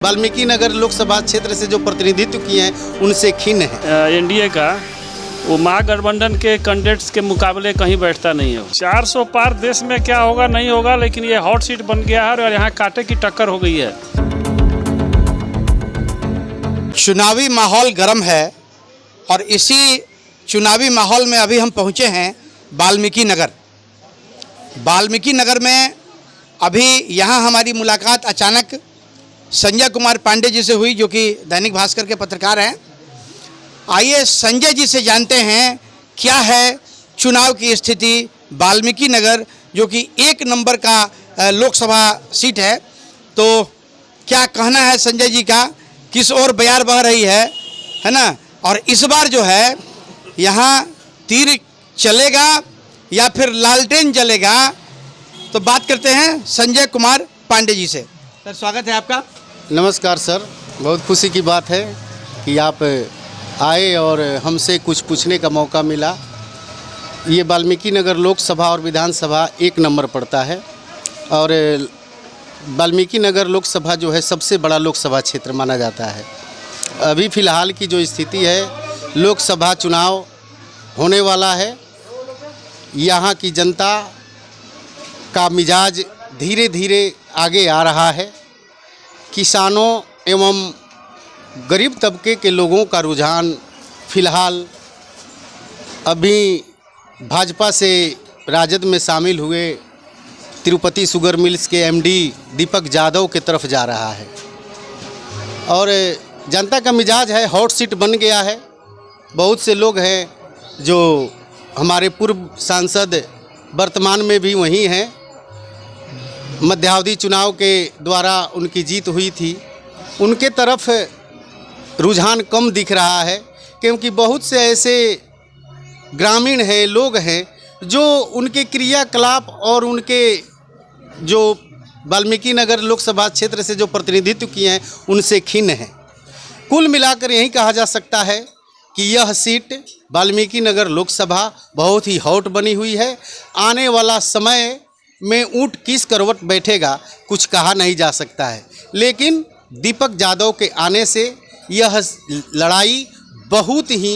वाल्मीकि नगर लोकसभा क्षेत्र से जो प्रतिनिधित्व किए हैं उनसे खिन्न है। एनडीए का वो महागठबंधन के कैंडिडेट्स के मुकाबले कहीं बैठता नहीं है। 400 पार देश में क्या होगा नहीं होगा, लेकिन ये हॉट सीट बन गया है और यहाँ कांटे की टक्कर हो गई है। चुनावी माहौल गर्म है और इसी चुनावी माहौल में अभी हम पहुँचे हैं वाल्मीकि नगर। वाल्मीकि नगर में अभी यहाँ हमारी मुलाकात अचानक संजय कुमार पांडे जी से हुई, जो कि दैनिक भास्कर के पत्रकार हैं। आइए संजय जी से जानते हैं क्या है चुनाव की स्थिति वाल्मीकि नगर, जो कि 1 नंबर का लोकसभा सीट है। तो क्या कहना है संजय जी का, किस ओर बयार बह रही है ना, और इस बार जो है यहाँ तीर चलेगा या फिर लालटेन जलेगा। तो बात करते हैं संजय कुमार पांडे जी से। सर, स्वागत है आपका। नमस्कार सर, बहुत खुशी की बात है कि आप आए और हमसे कुछ पूछने का मौका मिला। ये वाल्मीकि नगर लोकसभा और विधानसभा 1 नंबर पड़ता है और वाल्मीकि नगर लोकसभा जो है सबसे बड़ा लोकसभा क्षेत्र माना जाता है। अभी फ़िलहाल की जो स्थिति है, लोकसभा चुनाव होने वाला है। यहाँ की जनता का मिजाज धीरे धीरे आगे आ रहा है। किसानों एवं गरीब तबके के लोगों का रुझान फ़िलहाल अभी भाजपा से राजद में शामिल हुए तिरुपति शुगर मिल्स के एमडी दीपक यादव की तरफ जा रहा है और जनता का मिजाज है, हॉट सीट बन गया है। बहुत से लोग हैं जो हमारे पूर्व सांसद वर्तमान में भी वहीं हैं। मध्यावधि चुनाव के द्वारा उनकी जीत हुई थी, उनके तरफ रुझान कम दिख रहा है, क्योंकि बहुत से ऐसे ग्रामीण हैं, लोग हैं जो उनके क्रियाकलाप और उनके जो वाल्मीकि नगर लोकसभा क्षेत्र से जो प्रतिनिधित्व किए हैं उनसे खिन्न हैं। कुल मिलाकर यही कहा जा सकता है कि यह सीट वाल्मीकि नगर लोकसभा बहुत ही हॉट बनी हुई है। आने वाला समय में ऊँट किस करवट बैठेगा कुछ कहा नहीं जा सकता है, लेकिन दीपक यादव के आने से यह लड़ाई बहुत ही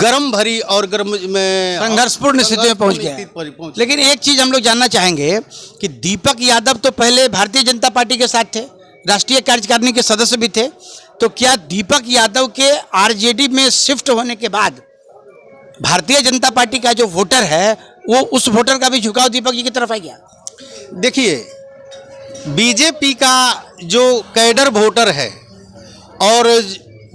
गर्म भरी और संघर्षपूर्ण स्थिति में पहुंच गया है। लेकिन एक चीज़ हम लोग जानना चाहेंगे कि दीपक यादव तो पहले भारतीय जनता पार्टी के साथ थे, राष्ट्रीय कार्यकारिणी के सदस्य भी थे। तो क्या दीपक यादव के आरजेडी में शिफ्ट होने के बाद भारतीय जनता पार्टी का जो वोटर है वो उस वोटर का भी झुकाव दीपक जी की तरफ आ गया? देखिए, बीजेपी का जो कैडर वोटर है और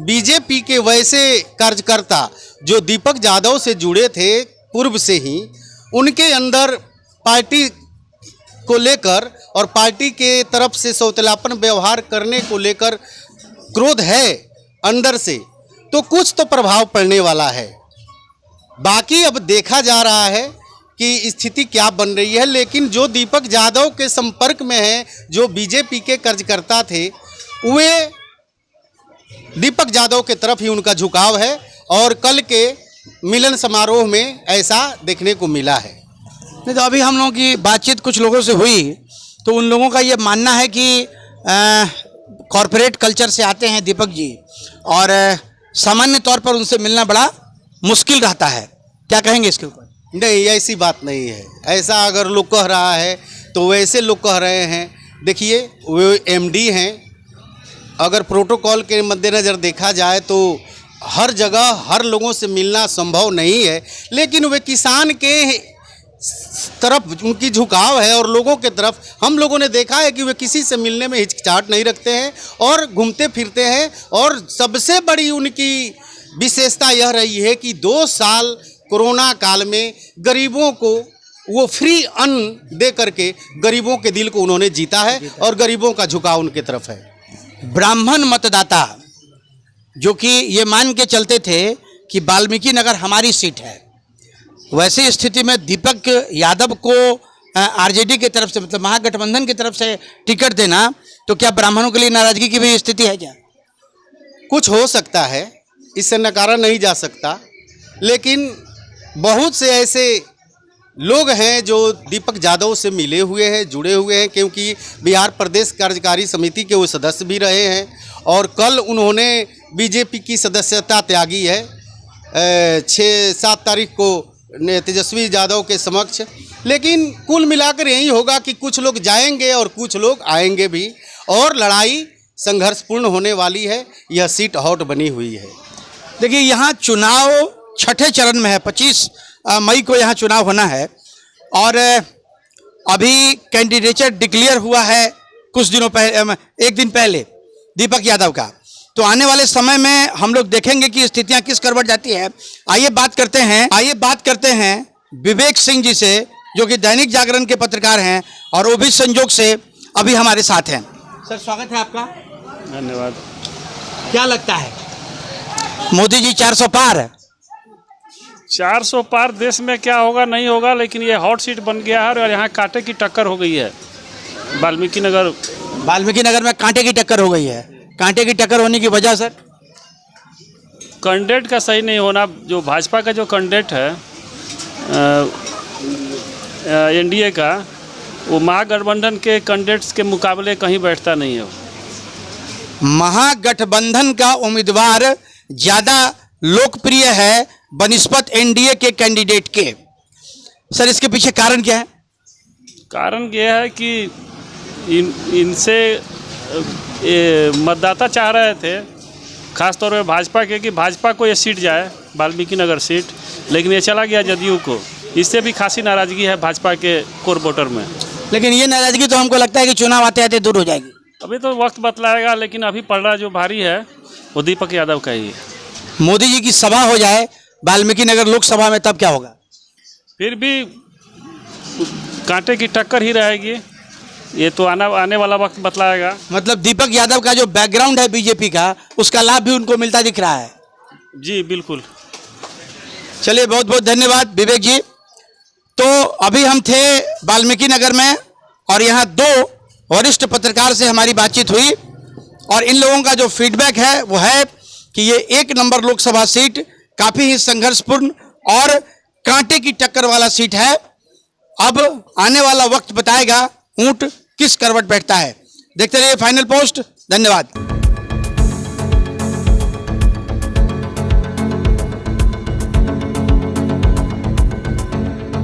बीजेपी के वैसे कार्यकर्ता जो दीपक यादव से जुड़े थे पूर्व से ही, उनके अंदर पार्टी को लेकर और पार्टी के तरफ से सौतेलापन व्यवहार करने को लेकर क्रोध है अंदर से, तो कुछ तो प्रभाव पड़ने वाला है। बाकी अब देखा जा रहा है कि स्थिति क्या बन रही है। लेकिन जो दीपक यादव के संपर्क में है, जो बीजेपी के कार्यकर्ता थे, वे दीपक यादव के तरफ ही उनका झुकाव है और कल के मिलन समारोह में ऐसा देखने को मिला है। नहीं तो अभी हम लोगों की बातचीत कुछ लोगों से हुई तो उन लोगों का ये मानना है कि कॉरपोरेट कल्चर से आते हैं दीपक जी और सामान्य तौर पर उनसे मिलना बड़ा मुश्किल रहता है। क्या कहेंगे इसके ऊपर? नहीं, ऐसी बात नहीं है। ऐसा अगर लोग कह रहा है तो वैसे लोग कह रहे हैं। देखिए, वो एमडी हैं। अगर प्रोटोकॉल के मद्देनज़र देखा जाए तो हर जगह हर लोगों से मिलना संभव नहीं है, लेकिन वे किसान के तरफ उनकी झुकाव है और लोगों के तरफ हम लोगों ने देखा है कि वे किसी से मिलने में हिचकिचाहट नहीं रखते हैं और घूमते फिरते हैं। और सबसे बड़ी उनकी विशेषता यह रही है कि 2 साल कोरोना काल में गरीबों को वो फ्री अन्न दे करके गरीबों के दिल को उन्होंने जीता है और गरीबों का झुकाव उनके तरफ है। ब्राह्मण मतदाता जो कि ये मान के चलते थे कि वाल्मीकि नगर हमारी सीट है, वैसी स्थिति में दीपक यादव को आरजेडी की तरफ से, मतलब महागठबंधन की तरफ से टिकट देना, तो क्या ब्राह्मणों के लिए नाराजगी की भी स्थिति है क्या? कुछ हो सकता है, इससे नकारा नहीं जा सकता, लेकिन बहुत से ऐसे लोग हैं जो दीपक यादव से मिले हुए हैं, जुड़े हुए हैं, क्योंकि बिहार प्रदेश कार्यकारी समिति के वो सदस्य भी रहे हैं और कल उन्होंने बीजेपी की सदस्यता त्यागी है 6-7 तारीख को तेजस्वी यादव के समक्ष। लेकिन कुल मिलाकर यही होगा कि कुछ लोग जाएंगे और कुछ लोग आएंगे भी और लड़ाई संघर्षपूर्ण होने वाली है। यह सीट हॉट बनी हुई है। देखिए, यहाँ चुनाव छठे चरण में है। 25 मई को यहाँ चुनाव होना है और अभी कैंडिडेचर डिक्लेयर हुआ है कुछ दिनों पहले, एक दिन पहले दीपक यादव का। तो आने वाले समय में हम लोग देखेंगे कि स्थितियां किस करवट जाती है। आइए बात करते हैं विवेक सिंह जी से, जो कि दैनिक जागरण के पत्रकार हैं और वो भी संजोग से अभी हमारे साथ हैं। सर, स्वागत है आपका। धन्यवाद। क्या लगता है, मोदी जी 400 पार? 400 पार देश में क्या होगा नहीं होगा, लेकिन ये हॉट सीट बन गया है और यहाँ कांटे की टक्कर हो गई है। वाल्मीकि नगर में कांटे की टक्कर हो गई है। कांटे की टक्कर होने की वजह सर? कैंडिडेट का सही नहीं होना। जो भाजपा का जो कैंडिडेट है एनडीए का, वो महागठबंधन के कैंडिडेट्स के मुकाबले कहीं बैठता नहीं है। महागठबंधन का उम्मीदवार ज़्यादा लोकप्रिय है बनिस्पत एनडीए के कैंडिडेट के। सर, इसके पीछे कारण क्या है? कारण ये है कि इनसे मतदाता चाह रहे थे, खासतौर पे भाजपा के, कि भाजपा को ये सीट जाए, वाल्मीकि नगर सीट, लेकिन ये चला गया जदयू को। इससे भी खासी नाराज़गी है भाजपा के कोर वोटर में। लेकिन ये नाराज़गी तो हमको लगता है कि चुनाव आते आते दूर हो जाएगी। अभी तो वक्त बतलाएगा, लेकिन अभी पलड़ा जो भारी है वो दीपक यादव का ही है। मोदी जी की सभा हो जाए वाल्मीकि नगर लोकसभा में, तब क्या होगा? फिर भी कांटे की टक्कर ही रहेगी। ये तो आने वाला वक्त बतलाएगा। मतलब दीपक यादव का जो बैकग्राउंड है बीजेपी का, उसका लाभ भी उनको मिलता दिख रहा है। जी बिल्कुल। चलिए, बहुत बहुत धन्यवाद विवेक जी। तो अभी हम थे वाल्मीकि नगर में और यहाँ 2 वरिष्ठ पत्रकार से हमारी बातचीत हुई और इन लोगों का जो फीडबैक है वो है कि ये 1 नंबर लोकसभा सीट काफ़ी ही संघर्षपूर्ण और कांटे की टक्कर वाला सीट है। अब आने वाला वक्त बताएगा ऊंट किस करवट बैठता है। देखते रहिए फाइनल पोस्ट। धन्यवाद।